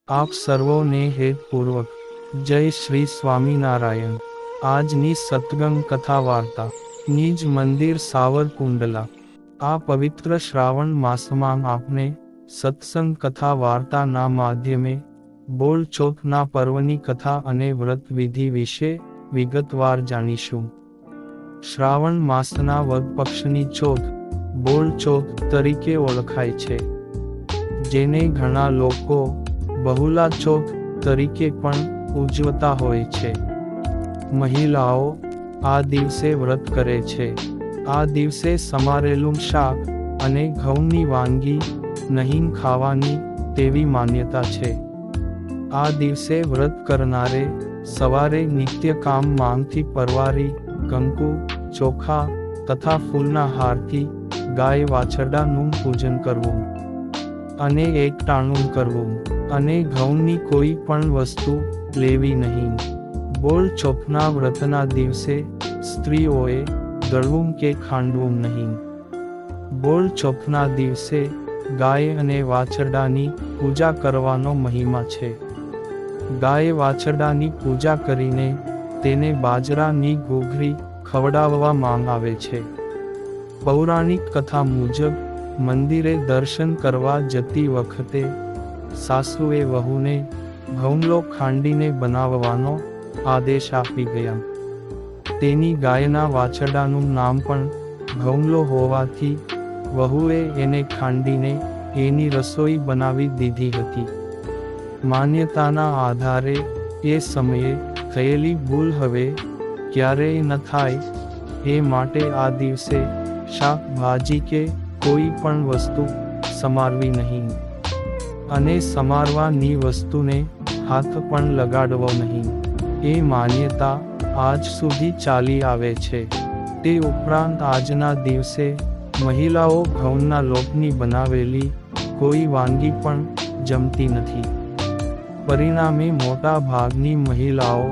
આપ સર્વોને હેતપૂર્વક જય શ્રી સ્વામિનારાયણ। આજની સત્સંગ કથા વાર્તા નિજ મંદિર સાવરકુંડલા। આ પવિત્ર શ્રાવણ માસમાં આપણે સત્સંગ કથા વાર્તાના માધ્યમે બોલ ચોથના પર્વની કથા અને વ્રત વિધિ વિશે વિગતવાર જાણીશું। શ્રાવણ માસના વદ પક્ષની ચોથ બોલ ચોથ તરીકે ઓળખાય છે, જેને ઘણા લોકો બહુલા ચોથ તરીકે પણ ઉજવતા હોય છે। મહિલાઓ આ દિવસે વ્રત કરે છે। આ દિવસે સમારેલું શાક અને ઘઉંની વાનગી નહીં ખાવાની તેવી માન્યતા છે। આ દિવસે વ્રત કરનારે સવારે નિત્ય કામ માંગથી પરવારી કંકુ, ચોખા તથા ફૂલના હારથી ગાય વાછરડાનું પૂજન કરવું અને એકટાણું કરવું અને ઘઉંની કોઈ પણ વસ્તુ લેવી નહીં। બોલ ચોથના વ્રતના દિવસે સ્ત્રીઓએ દળવું કે ખાંડવું નહીં। બોલ ચોથના દિવસે ગાય અને વાછરડાની પૂજા કરવાનો મહિમા છે। ગાય વાછરડાની પૂજા કરીને તેને બાજરાની ઘૂઘરી ખવડાવવામાં આવે છે। પૌરાણિક કથા મુજબ મંદિરે દર્શન કરવા જતી વખતે સાસુએ વહુને ઘઉંલો ખાંડીને બનાવવાનો આદેશ આપી ગયા। તેની ગાયના વાછરડાનું નામ પણ ઘઉંલો હોવાથી વહુએ એને ખાંડીને એની રસોઈ બનાવી દીધી હતી। માન્યતાના આધારે એ સમયે થયેલી ભૂલ હવે ક્યારેય ન થાય એ માટે આ દિવસે શાકભાજી કે કોઈ પણ વસ્તુ સમારવી નહીં અને સમારવાની વસ્તુને હાથ પણ લગાડવો નહીં। એ માન્યતા આજ સુધી ચાલી આવે છે। તે ઉપરાંત આજના દિવસે મહિલાઓ ઘઉંના લોટની બનાવેલી કોઈ વાનગી પણ જમતી નથી। પરિણામે મોટા ભાગની મહિલાઓ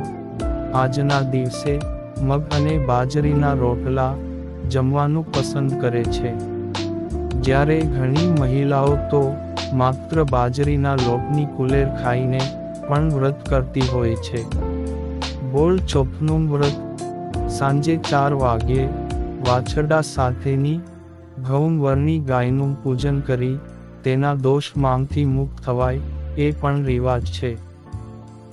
આજના દિવસે મગ અને બાજરીના રોટલા જમવાનું પસંદ કરે છે, જ્યારે ઘણી મહિલાઓ તો માત્ર બાજરીના લોટની કુલેર ખાઈને પણ વ્રત કરતી હોય છે। બોલ ચોથનું વ્રત સાંજે 4 વાગ્યે વાછરડા સાથેની ઘઉં વરની ગાયનું પૂજન કરી તેના દોષમાંથી મુક્ત થવાય એ પણ રિવાજ છે।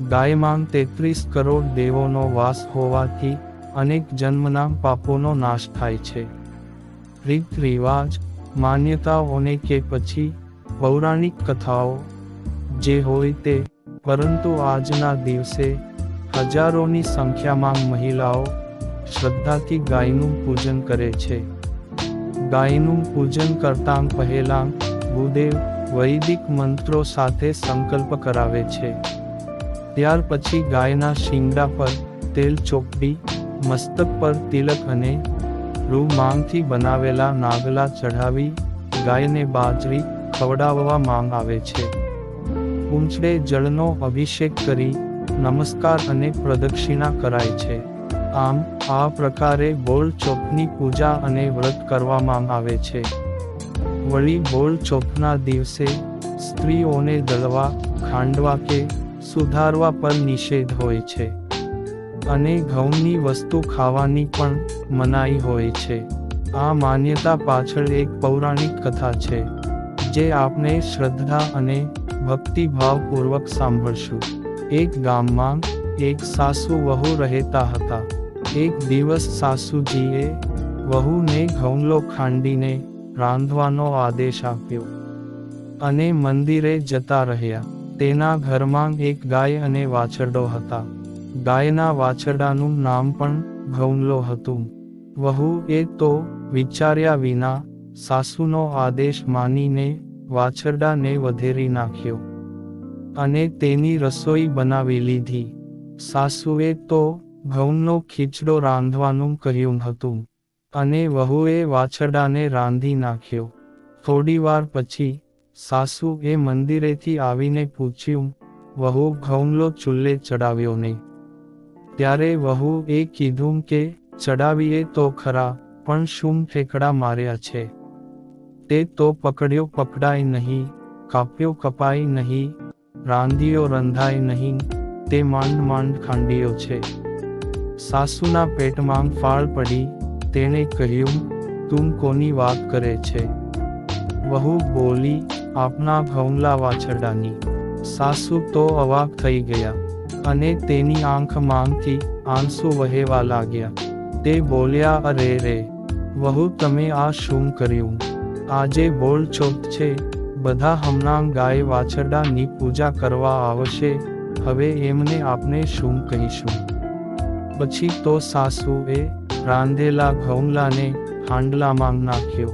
ગાયમાં 33 કરોડ દેવોનો વાસ હોવાથી અનેક જન્મના પાપોનો નાશ થાય છે। રીત રિવાજ, માન્યતાઓને કે પછી પૌરાણિક કથાઓ જે હોય તે, પરંતુ આજના દિવસે હજારોની સંખ્યામાં મહિલાઓ શ્રદ્ધાથી ગાયનું પૂજન કરે છે। ગાયનું પૂજન કરતાં પહેલાં ભૂદેવ વૈદિક મંત્રો સાથે સંકલ્પ કરાવે છે। ત્યાર પછી ગાયના શિંગડા પર તેલ ચોપડી, મસ્તક પર તિલક અને રૂમાંથી બનાવેલા નાગલા ચઢાવી ગાયને બાજરી ખવડાવવામાં આવે છે। પૂંછડે જળનો અભિષેક કરી નમસ્કાર અને પ્રદક્ષિણા કરાય છે। આમ આ પ્રકારે બોલ ચોથની પૂજા અને વ્રત કરવામાં આવે છે। વળી બોલ ચોથના દિવસે સ્ત્રીઓને દળવા, ખાંડવા કે સુધારવા પર નિષેધ હોય છે અને ઘઉંની વસ્તુ ખાવાની પણ મનાઈ હોય છે। આ માન્યતા પાછળ એક પૌરાણિક કથા છે, જે આપણે શ્રદ્ધા અને ભક્તિભાવપૂર્વક સાંભળશું। એક ગામમાં એક સાસુ વહુ રહેતા હતા। એક દિવસ સાસુજીએ વહુને ઘઉંલો ખાંડીને રાંધવાનો આદેશ આપ્યો અને મંદિરે જતા રહ્યા। તેના ઘરમાં એક ગાય અને વાછરડો હતા। ગાયના વાછરડાનું નામ પણ ઘઉંલો હતું। વહુએ તો વિચાર્યા વિના સાસુનો આદેશ માનીને વાછરડાને વધેરી નાખ્યો અને તેની રસોઈ બનાવી લીધી। સાસુએ તો ઘઉંનો ખીચડો રાંધવાનું કહ્યું હતું અને વહુએ વાછરડાને રાંધી નાખ્યો। થોડીવાર પછી સાસુએ મંદિરેથી આવીને પૂછ્યું, વહુ ઘઉંલો ચૂલે ચડાવ્યો ને? ત્યારે વહુએ કીધું કે ચડાવીએ તો ખરા, પણ શું ઠેકડા માર્યા છે? તે તો પકડ્યો પકડાય નહીં, કાપ્યો કપાય નહીં, રાંધિયો રંધાય નહીં, તે માંડ માંડ ખાંડિયો છે. સાસુના પેટમાં ફાળ પડી, તેણે કહ્યું, તું કોની વાત કરે છે? વહુ બોલી, આપના ભવંલા વાછરડાની. સાસુ તો અવાક થઈ ગયા, અને તેની આંખમાંથી આંસુ વહેવા લાગ્યા. તે બોલ્યા, અરે રે વહુ, તમે આ શું કર્યું? આજે બોલ ચોથ છે, બધા હમણાં ગાય વાછરડાની પૂજા કરવા આવશે, હવે એમને આપણે શું કહીશું? પછી તો સાસુએ રાંધેલા ભવંલાને હાંડલામાં નાખ્યો,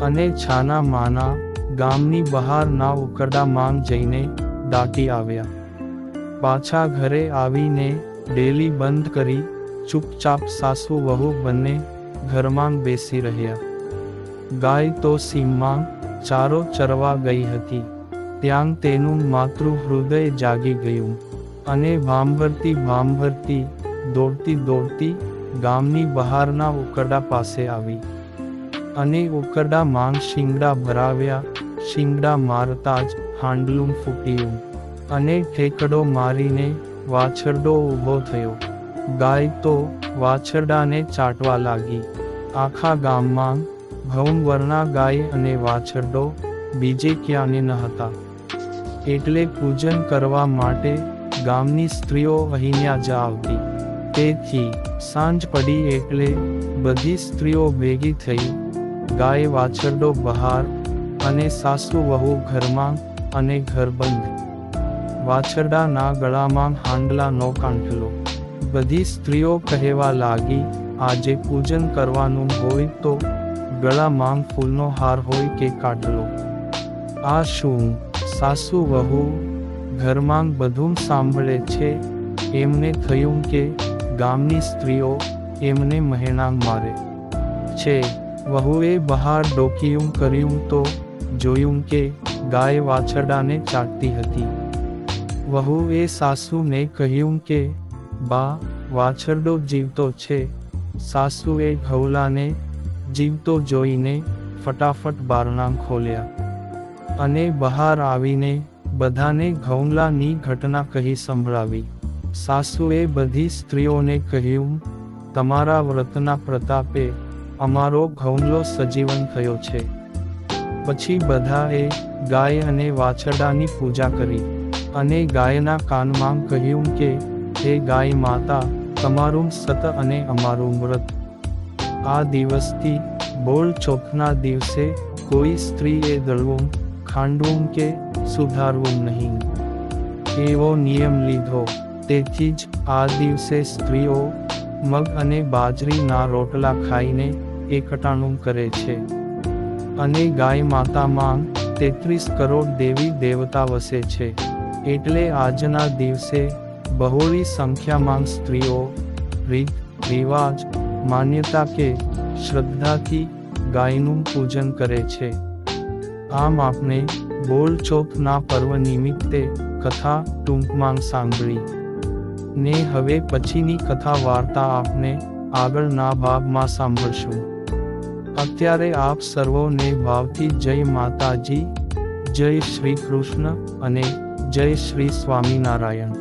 અને છાના માના ગામની બહારના ઉકરડામાં જઈને દાટી આવ્યા. પાછા ઘરે આવીને ડેલી બંધ કરી ચૂપચાપ સાસુ વહુ બંને ઘરમાં બેસી રહ્યા. ગાય તો સીમમાં ચારો ચરવા ગઈ હતી. ત્યાં તેનું માતૃ હૃદય જાગી ગયું, અને ભાંભરતી દોડતી ગામની બહારના ઉકરડા પાસે આવી, અને ઉકરડામાં શિંગડા ભરાવ્યા. શિંગડા મારતા જ હાંડલું ફૂટ્યું, અને ઠેકડો મારીને વાછરડો ઊભો થયો. ગાય તો વાછરડાને ચાટવા લાગી. આખા ગામમાં ભવનવરના ગાય અને વાછરડો બીજે ક્યાંય ન હતા. એટલે પૂજન કરવા માટે ગામની સ્ત્રીઓ અહીંયા જ આવતી. તેથી સાંજ પડી એટલે બધી સ્ત્રીઓ ભેગી થઈ. ગાય વાછરડો બહાર, અને સાસુ વહુ ઘરમાં, અને ઘર બંધ. વાછરડાના ગળામાં હાંડલાનો કાંઠલો. બધી સ્ત્રીઓ કહેવા લાગી, આજે પૂજન કરવાનું હોય તો ગળામાં ફૂલનો હાર હોય કે કાટલો. આ શું? સાસુ વહુ ઘરમાં બધું સાંભળે છે. એમને થયું કે ગામની સ્ત્રીઓ એમને મહેણાં મારે છે. વહુએ બહાર ડોકિયું કર્યું તો જોયું કે ગાય વાછરડાને ચાટતી હતી. વહુએ સાસુને કહ્યું કે બા, વાછરડો જીવતો છે. સાસુએ ભવલાને જીવતો જોઈને ફટાફટ બારણાં ખોલ્યા, અને બહાર આવીને બધાને ભવલાની ઘટના કહી સંભળાવી. સાસુએ બધી સ્ત્રીઓને કહ્યું, તમારા વ્રતના પ્રતાપે અમારો ભવલો સજીવન થયો છે. પછી બધાએ ગાય અને વાછરડાની પૂજા કરી, અને ગાયના કાનમાં કહ્યું કે હે ગાય માતા, તમારું સત અને અમારું વ્રત. આ દિવસથી બોલ ચોથના દિવસે કોઈ સ્ત્રીએ દળવું, ખાંડવું કે સુધારવું નહીં, એવો નિયમ લીધો. તેથી જ આ દિવસે સ્ત્રીઓ મગ અને બાજરીના રોટલા ખાઈને એકટાણું કરે છે. અને ગાય માતામાં 33 કરોડ દેવી દેવતા વસે છે. એટલે આજના દિવસે બહોળી સંખ્યામાં સ્ત્રીઓ રીત રિવાજ, માન્યતા કે શ્રદ્ધાથી ગાયનું પૂજન કરે છે. આમ આપણે બોલ ચોથના પર્વ નિમિત્તે કથા ટૂંકમાં સાંભળી. ને હવે પછીની કથા વાર્તા આપને આગળના ભાગમાં સાંભળશું. અત્યારે આપ સર્વોને ભાવથી જય માતાજી, જય શ્રી કૃષ્ણ અને જય શ્રી સ્વામિનારાયણ.